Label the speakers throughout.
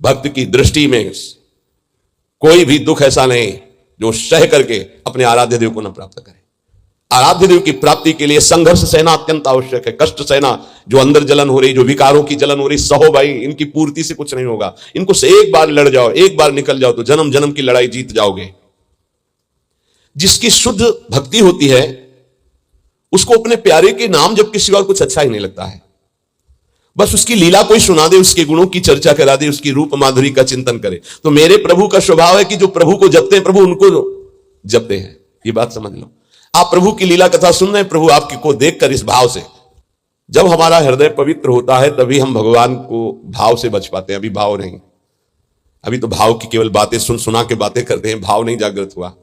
Speaker 1: भक्त की दृष्टि में कोई भी दुख ऐसा नहीं जो सह करके अपने आराध्य देव को न प्राप्त करे। आराध्य देव की प्राप्ति के लिए संघर्ष सहना अत्यंत आवश्यक है, कष्ट सहना। जो अंदर जलन हो रही, जो विकारों की जलन हो रही, सहो भाई, इनकी पूर्ति से कुछ नहीं होगा। इनको से एक बार लड़ जाओ, एक बार निकल जाओ तो जन्म जन्म की लड़ाई जीत जाओगे। जिसकी शुद्ध भक्ति होती है उसको अपने प्यारे के नाम जब किसी और कुछ अच्छा ही नहीं लगता है। बस उसकी लीला कोई सुना दे, उसके गुणों की चर्चा करा दे, उसकी रूप माधुरी का चिंतन करे। तो मेरे प्रभु का स्वभाव है कि जो प्रभु को जपते हैं प्रभु उनको जपते हैं। ये बात समझ लो। आप प्रभु की लीला कथा सुन रहे हैं, प्रभु आपकी को देखकर इस भाव से, जब हमारा हृदय पवित्र होता है तभी हम भगवान को भाव से बच पाते हैं। अभी भाव नहीं, अभी तो भाव की केवल बातें सुन सुना के बातें करते हैं, भाव नहीं जागृत हुआ।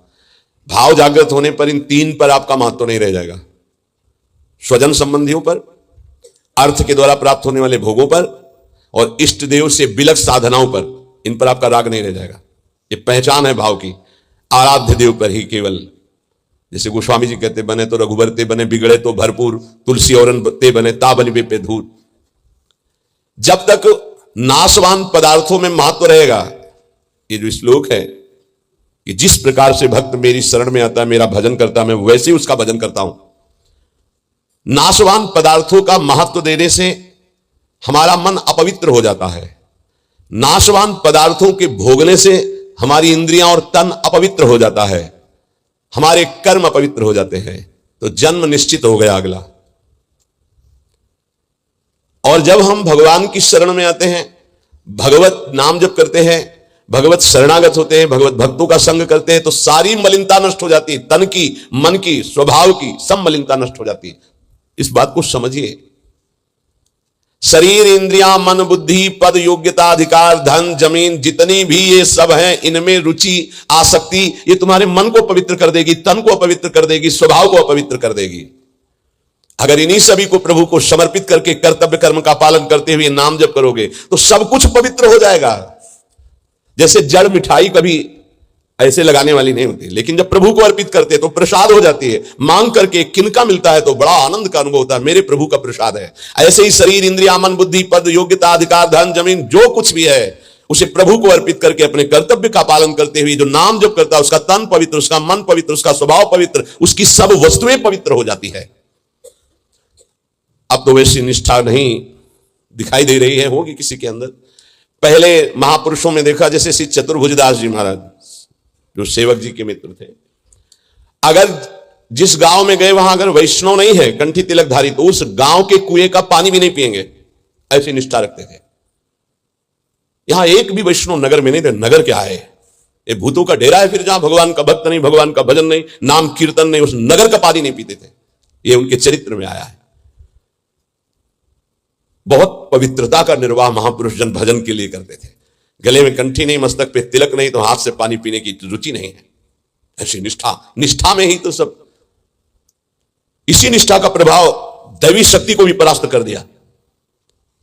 Speaker 1: भाव जागृत होने पर इन तीन पर आपका महत्व नहीं रह जाएगा। स्वजन संबंधियों पर, अर्थ के द्वारा प्राप्त होने वाले भोगों पर, और इष्ट देव से बिलक साधनाओं पर, इन पर आपका राग नहीं रह जाएगा। ये पहचान है भाव की। आराध्य देव पर ही केवल, जैसे गोस्वामी जी कहते, बने तो रघुबर ते बने, बिगड़े तो भरपूर, तुलसी और ते बने, ताबन बे पे धूर। जब तक नाशवान पदार्थों में महत्व रहेगा, ये जो श्लोक है कि जिस प्रकार से भक्त मेरी शरण में आता है, मेरा भजन करता है, मैं वैसे ही उसका भजन करता हूं। नाशवान पदार्थों का महत्व देने से हमारा मन अपवित्र हो जाता है। नाशवान पदार्थों के भोगने से हमारी इंद्रियां और तन अपवित्र हो जाता है, हमारे कर्म अपवित्र हो जाते हैं। तो जन्म निश्चित हो गया अगला। और जब हम भगवान की शरण में आते हैं, भगवत नाम जप करते हैं, भगवत शरणागत होते हैं, भगवत भक्तों का संग करते हैं, तो सारी मलिनता नष्ट हो जाती है। तन की, मन की, स्वभाव की सब मलिनता नष्ट हो जाती है। इस बात को समझिए। शरीर, इंद्रियां, मन, बुद्धि, पद, योग्यता, अधिकार, धन, जमीन, जितनी भी ये सब हैं, इनमें रुचि, आसक्ति, ये तुम्हारे मन को पवित्र कर देगी, तन को अपवित्र कर देगी, स्वभाव को अपवित्र कर देगी। अगर इन्हीं सभी को प्रभु को समर्पित करके कर्तव्य कर्म का पालन करते हुए नाम जप करोगे तो सब कुछ पवित्र हो जाएगा। जैसे जड़ मिठाई कभी ऐसे लगाने वाली नहीं होती, लेकिन जब प्रभु को अर्पित करते तो प्रसाद हो जाती है। मांग करके किनका मिलता है तो बड़ा आनंद का अनुभव होता है, मेरे प्रभु का प्रसाद है। ऐसे ही शरीर, इंद्रिया, मन, बुद्धि, पद, योग्यता, अधिकार, धन, जमीन, जो कुछ भी है उसे प्रभु को अर्पित करके अपने कर्तव्य का पालन करते हुए जो नाम जप करता है, उसका तन पवित्र, उसका मन पवित्र, उसका स्वभाव पवित्र, उसकी सब वस्तुएं पवित्र हो जाती है। अब तो वैसी निष्ठा नहीं दिखाई दे रही है, होगी किसी के अंदर। पहले महापुरुषों में देखा, जैसे श्री चतुर्भुजदास जी महाराज जो सेवक जी के मित्र थे, अगर जिस गांव में गए वहां अगर वैष्णव नहीं है, कंठी तिलकधारी, तो उस गांव के कुएं का पानी भी नहीं पिएंगे, ऐसी निष्ठा रखते थे। यहां एक भी वैष्णव नगर में नहीं थे। नगर क्या है, ये भूतों का डेरा है। फिर जहां भगवान का भक्त नहीं, भगवान का भजन नहीं, नाम कीर्तन नहीं, उस नगर का पानी नहीं पीते थे। ये उनके चरित्र में आया है। बहुत पवित्रता का निर्वाह महापुरुष जन भजन के लिए करते थे। गले में कंठी नहीं, मस्तक पे तिलक नहीं, तो हाथ से पानी पीने की रुचि नहीं है। ऐसी निष्ठा, निष्ठा में ही तो सब। इसी निष्ठा का प्रभाव दैवी शक्ति को भी परास्त कर दिया।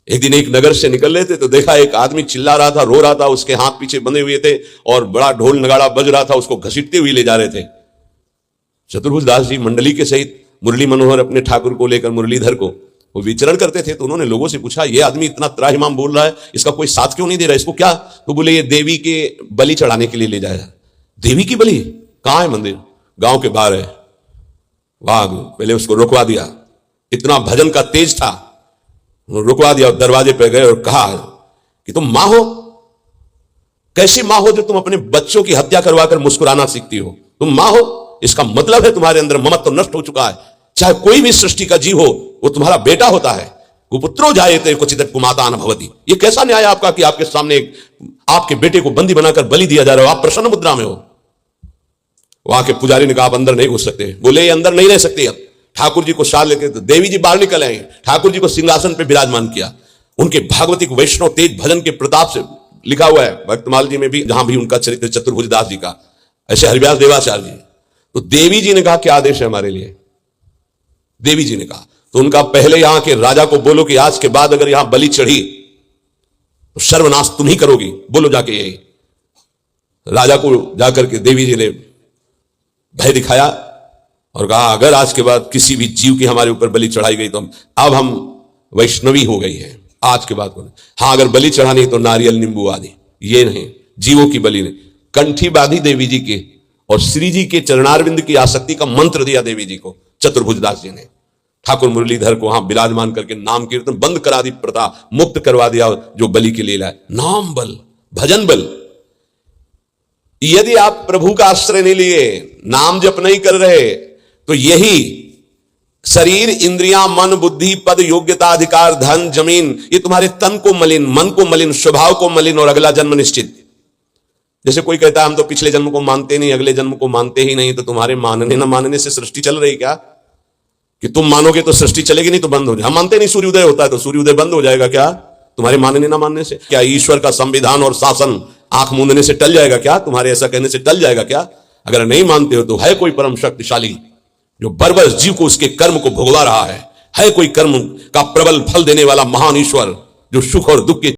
Speaker 1: एक दिन एक नगर से निकल रहे थे तो देखा एक आदमी चिल्ला रहा था, रो रहा था, उसके हाथ पीछे बंधे हुए थे और बड़ा ढोल नगाड़ा बज रहा था, उसको घसीटते हुए ले जा रहे थे। चतुर्भुजदास जी मंडली के सहित मुरली मनोहर अपने ठाकुर को लेकर, मुरलीधर को, वो विचरण करते थे। तो उन्होंने लोगों से पूछा, ये आदमी इतना त्राहिमाम बोल रहा है, इसका कोई साथ क्यों नहीं दे रहा, इसको क्या? तो बोले ये देवी के बलि चढ़ाने के लिए ले जाएगा। देवी की बलि? कहां है मंदिर? गांव के बाहर है। वाह, पहले उसको रुकवा दिया। इतना भजन का तेज था, रुकवा दिया। दरवाजे पे गए और कहा कि तुम मां हो? कैसी मां हो जो तुम अपने बच्चों की हत्या करवाकर मुस्कुराना सीखती हो? तुम मां हो, इसका मतलब है तुम्हारे अंदर ममत्व नष्ट हो चुका है। चाहे कोई भी सृष्टि का जीव हो, वो तुम्हारा बेटा होता है। कुपुत्रो जायते क्वचित् कुमाता न भवति। ये कैसा न्याय आपका कि आपके सामने आपके बेटे को बंदी बनाकर बलि दिया जा रहा हो? आप प्रसन्न मुद्रा में हो। वहां के पुजारी ने कहा आप अंदर नहीं घुस सकते। बोले ये अंदर नहीं रह सकते। अब ठाकुर जी को साथ लेके तो देवी जी बाहर निकल आए। ठाकुर जी को सिंहासन पर विराजमान किया। उनके भागवतिक वैष्णव तेज भजन के प्रताप से लिखा हुआ है भक्तमाल जी में भी, जहां भी उनका चरित्र चतुर्भुजदास जी का, ऐसे हरिव्यास देवाचार्य जी। तो देवी जी ने कहा क्या आदेश है हमारे लिए? देवी जी ने कहा तो उनका, पहले यहां के राजा को बोलो कि आज के बाद अगर यहां बलि चढ़ी तो सर्वनाश तुम ही करोगी। बोलो जाके यही। राजा को जाकर के देवी जी ने भय दिखाया और कहा अगर आज के बाद किसी भी जीव की हमारे ऊपर बलि चढ़ाई गई तो अब हम वैष्णवी हो गई है। आज के बाद हाँ, अगर बलि चढ़ानी तो नारियल नींबू आदि। ये नहीं, जीवों की बलि नहीं। कंठी बांधी देवी जी के और श्री जी के चरणारविंद की आसक्ति का मंत्र दिया देवी जी को चतुर्भुजदास जी ने। ठाकुर मुरलीधर को वहां विराजमान करके नाम कीर्तन बंद करा दी प्रथा, मुक्त करवा दिया जो बलि के लिए लाए। नाम बल, भजन बल। यदि आप प्रभु का आश्रय नहीं लिए, नाम जप नहीं कर रहे, तो यही शरीर, इंद्रियां, मन, बुद्धि, पद, योग्यता, अधिकार, धन, जमीन, ये तुम्हारे तन को मलिन, मन को मलिन, स्वभाव को मलिन और अगला जन्म निश्चित। जैसे कोई कहता है हम तो पिछले जन्म को मानते नहीं, अगले जन्म को मानते ही नहीं, तो तुम्हारे मानने ना मानने से सृष्टि चल रही क्या? कि तुम मानोगे तो सृष्टि चलेगी, नहीं तो बंद हो जाए। हम मानते नहीं सूर्योदय होता है, तो सूर्योदय बंद हो जाएगा क्या तुम्हारे मानने ना मानने से? क्या ईश्वर का संविधान और शासन आंख मूंदने से टल जाएगा क्या? तुम्हारे ऐसा कहने से टल जाएगा क्या? अगर नहीं मानते हो तो है कोई परम शक्तिशाली जो बरबस जीव को उसके कर्म को भुगवा रहा है कोई कर्म का प्रबल फल देने वाला महान ईश्वर जो सुख और दुख के